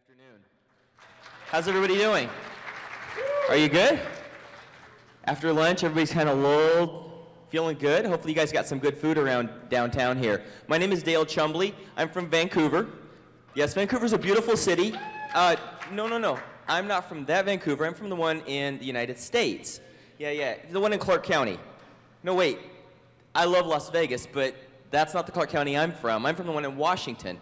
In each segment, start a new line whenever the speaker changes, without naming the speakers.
Afternoon. How's everybody doing? Are you good? After lunch, everybody's kind of lulled, feeling good. Hopefully you guys got some good food around downtown here. My name is Dale Chumbley. I'm from Vancouver. Yes, Vancouver's a beautiful city. No. I'm not from that Vancouver. I'm from the one in the United States. Yeah, the one in Clark County. No, wait. I love Las Vegas, but that's not the Clark County I'm from. I'm from the one in Washington.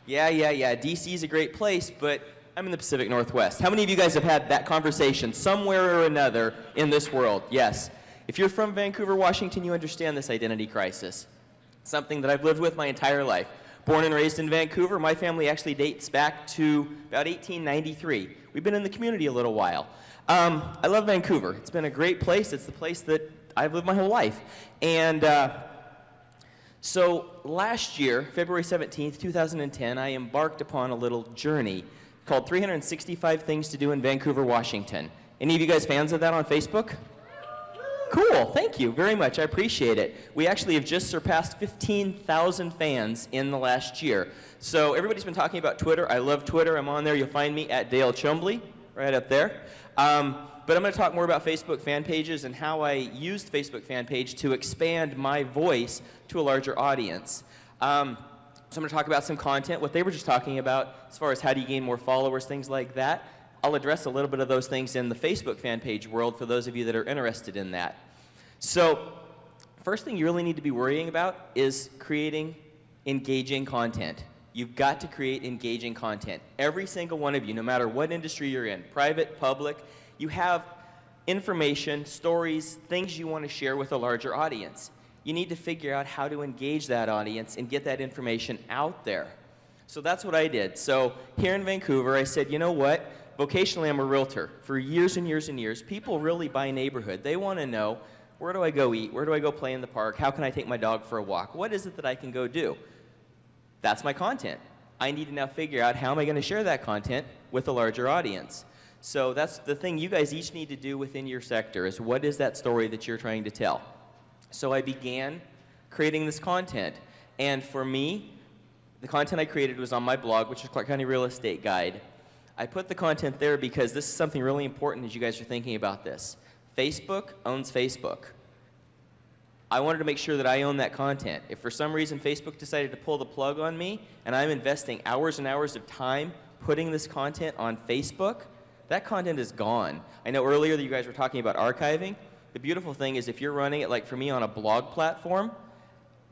Yeah. DC is a great place, but I'm in the Pacific Northwest. How many of you guys have had that conversation somewhere or another in this world? Yes. If you're from Vancouver, Washington, you understand this identity crisis. Something that I've lived with my entire life. Born and raised in Vancouver, my family actually dates back to about 1893. We've been in the community a little while. I love Vancouver. It's been a great place. It's the place that I've lived my whole life. And so last year, February 17th, 2010, I embarked upon a little journey called 365 Things to Do in Vancouver, Washington. Any of you guys fans of that on Facebook? Cool, thank you very much, I appreciate it. We actually have just surpassed 15,000 fans in the last year. So everybody's been talking about Twitter. I love Twitter. I'm on there. You'll find me at Dale Chumbley, right up there. But I'm going to talk more about Facebook fan pages and how I used Facebook fan page to expand my voice to a larger audience. So I'm going to talk about some content, what they were just talking about as far as how do you gain more followers, things like that. I'll address a little bit of those things in the Facebook fan page world for those of you that are interested in that. So first thing you really need to be worrying about is creating engaging content. You've got to create engaging content. Every single one of you, no matter what industry you're in, private, public, you have information, stories, things you want to share with a larger audience. You need to figure out how to engage that audience and get that information out there. So that's what I did. So here in Vancouver, I said, you know what? Vocationally, I'm a realtor. For years and years and years, people really buy neighborhood. They want to know, where do I go eat? Where do I go play in the park? How can I take my dog for a walk? What is it that I can go do? That's my content. I need to now figure out how am I going to share that content with a larger audience. So that's the thing you guys each need to do within your sector is what is that story that you're trying to tell? So I began creating this content. And for me, the content I created was on my blog, which is Clark County Real Estate Guide. I put the content there because this is something really important as you guys are thinking about this. Facebook owns Facebook. I wanted to make sure that I own that content. If for some reason Facebook decided to pull the plug on me and I'm investing hours and hours of time putting this content on Facebook, that content is gone. I know earlier that you guys were talking about archiving. The beautiful thing is if you're running it like for me on a blog platform,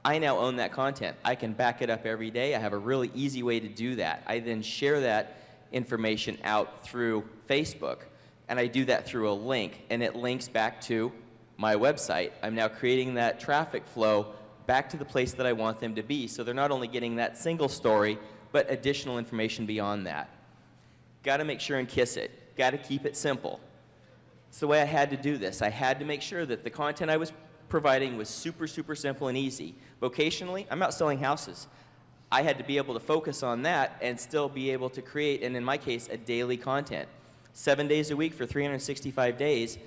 I now own that content. I can back it up every day. I have a really easy way to do that. I then share that information out through Facebook, and I do that through a link, and it links back to my website. I'm now creating that traffic flow back to the place that I want them to be, so they're not only getting that single story, but additional information beyond that. Got to make sure and kiss it. Got to keep it simple. It's the way I had to do this. I had to make sure that the content I was providing was super, super simple and easy. Vocationally, I'm not selling houses. I had to be able to focus on that and still be able to create, and in my case, a daily content. 7 days a week for 365 days,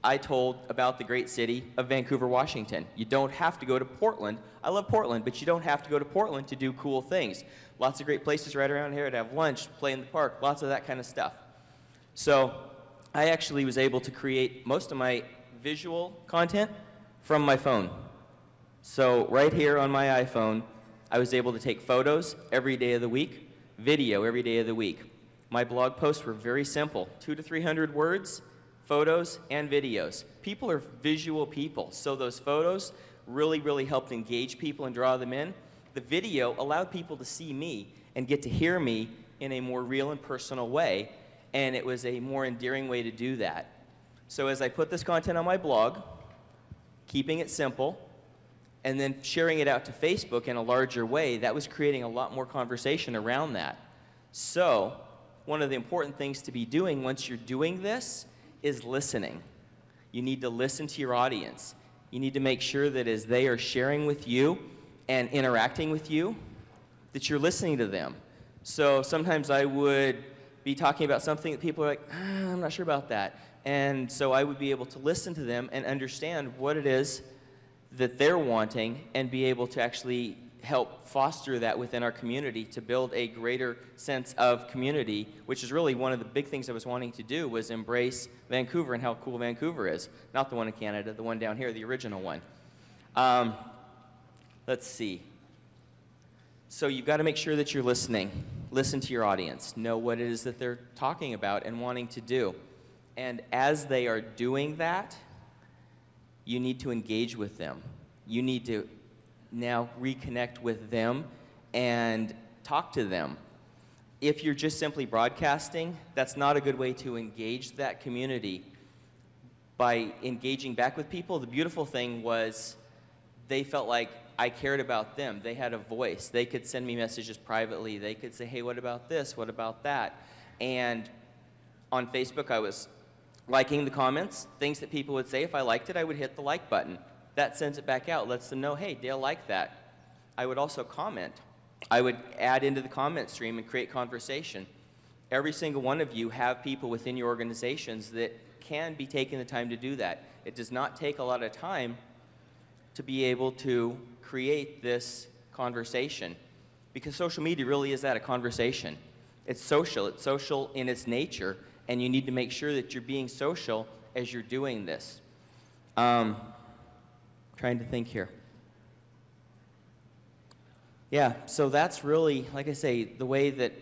I told about the great city of Vancouver, Washington. You don't have to go to Portland. I love Portland, but you don't have to go to Portland to do cool things. Lots of great places right around here to have lunch, play in the park, lots of that kind of stuff. So I actually was able to create most of my visual content from my phone. So right here on my iPhone, I was able to take photos every day of the week, video every day of the week. My blog posts were very simple, 200 to 300 words, photos and videos. People are visual people, so those photos really, really helped engage people and draw them in. The video allowed people to see me and get to hear me in a more real and personal way, and it was a more endearing way to do that. So as I put this content on my blog, keeping it simple, and then sharing it out to Facebook in a larger way, that was creating a lot more conversation around that. So one of the important things to be doing once you're doing this is listening. You need to listen to your audience. You need to make sure that as they are sharing with you and interacting with you, that you're listening to them. So sometimes I would be talking about something that people are like, I'm not sure about that. And so I would be able to listen to them and understand what it is that they're wanting and be able to actually help foster that within our community to build a greater sense of community, which is really one of the big things I was wanting to do, was embrace Vancouver and how cool Vancouver is. Not the one in Canada, the one down here, the original one. Let's see. So you've got to make sure that you're listening. Listen to your audience. Know what it is that they're talking about and wanting to do. And as they are doing that, you need to engage with them. You need to now reconnect with them and talk to them. If you're just simply broadcasting, that's not a good way to engage that community. By engaging back with people, the beautiful thing was they felt like I cared about them. They had a voice. They could send me messages privately. They could say, hey, what about this? What about that? And on Facebook, I was liking the comments, things that people would say. If I liked it, I would hit the like button. That sends it back out, lets them know, hey, Dale liked that. I would also comment. I would add into the comment stream and create conversation. Every single one of you have people within your organizations that can be taking the time to do that. It does not take a lot of time to be able to create this conversation, because social media really is that, a conversation. It's social in its nature, and you need to make sure that you're being social as you're doing this. Trying to think here. Yeah, so that's really, like I say, the way that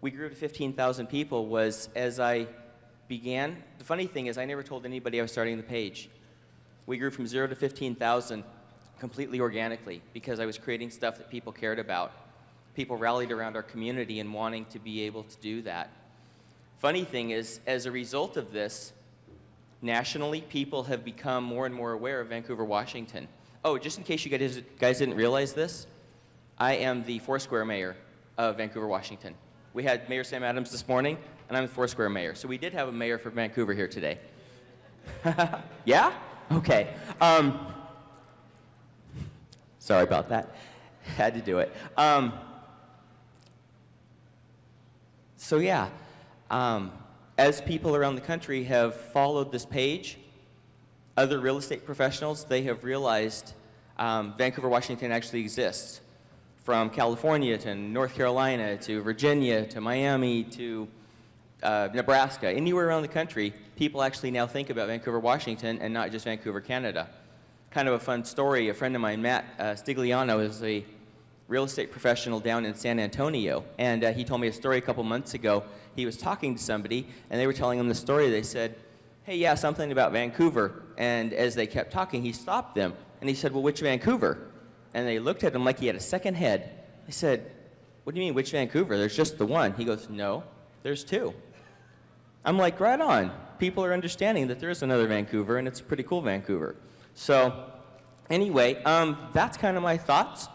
we grew to 15,000 people was as I began. The funny thing is I never told anybody I was starting the page. We grew from 0 to 15,000 completely organically because I was creating stuff that people cared about. People rallied around our community and wanting to be able to do that. Funny thing is, as a result of this, nationally, people have become more and more aware of Vancouver, Washington. Oh, just in case you guys didn't realize this, I am the Foursquare mayor of Vancouver, Washington. We had Mayor Sam Adams this morning, and I'm the Foursquare mayor. So we did have a mayor for Vancouver here today. Yeah? Okay. Sorry about that. Had to do it. So yeah. As people around the country have followed this page, other real estate professionals, they have realized Vancouver, Washington actually exists. From California to North Carolina to Virginia to Miami to Nebraska, anywhere around the country, people actually now think about Vancouver, Washington and not just Vancouver, Canada. Kind of a fun story, a friend of mine, Matt Stigliano, is a real estate professional down in San Antonio, and he told me a story a couple months ago. He was talking to somebody, and they were telling him the story. They said, hey, yeah, something about Vancouver. And as they kept talking, he stopped them, and he said, well, which Vancouver? And they looked at him like he had a second head. They said, what do you mean, which Vancouver? There's just the one. He goes, no, there's two. I'm like, right on. People are understanding that there is another Vancouver, and it's a pretty cool Vancouver. So anyway, that's kind of my thoughts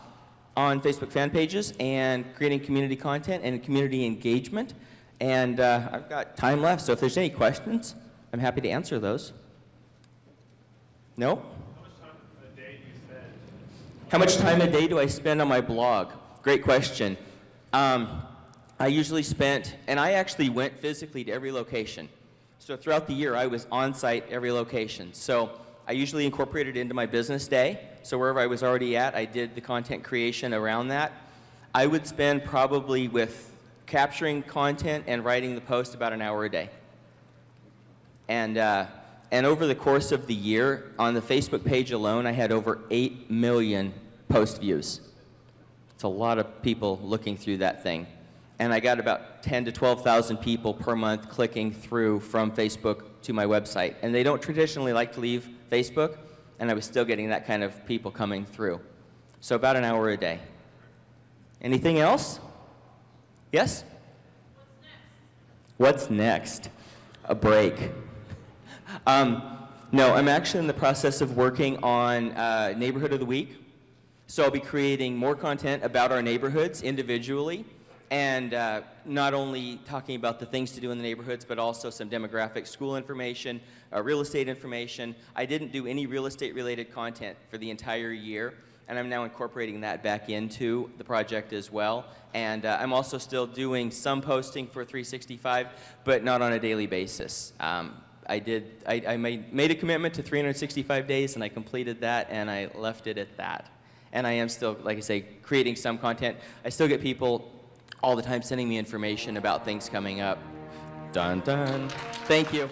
on Facebook fan pages and creating community content and community engagement. And I've got time left, so if there's any questions, I'm happy to answer those. No? How much time a day do I spend on my blog? Great question. I usually spent, and I actually went physically to every location. So throughout the year, I was on site every location. So I usually incorporated it into my business day. So wherever I was already at, I did the content creation around that. I would spend probably with capturing content and writing the post about an hour a day. And over the course of the year, on the Facebook page alone, I had over 8 million post views. It's a lot of people looking through that thing. And I got about 10 to 12,000 people per month clicking through from Facebook to my website. And they don't traditionally like to leave Facebook, and I was still getting that kind of people coming through. So about an hour a day. Anything else? Yes? What's next? A break. No, I'm actually in the process of working on Neighborhood of the Week. So I'll be creating more content about our neighborhoods individually, and not only talking about the things to do in the neighborhoods, but also some demographic school information, real estate information. I didn't do any real estate related content for the entire year, and I'm now incorporating that back into the project as well. And I'm also still doing some posting for 365, but not on a daily basis. I made a commitment to 365 days, and I completed that, and I left it at that. and I am still, like I say, creating some content. I still get people all the time sending me information about things coming up. Dun dun. Thank you.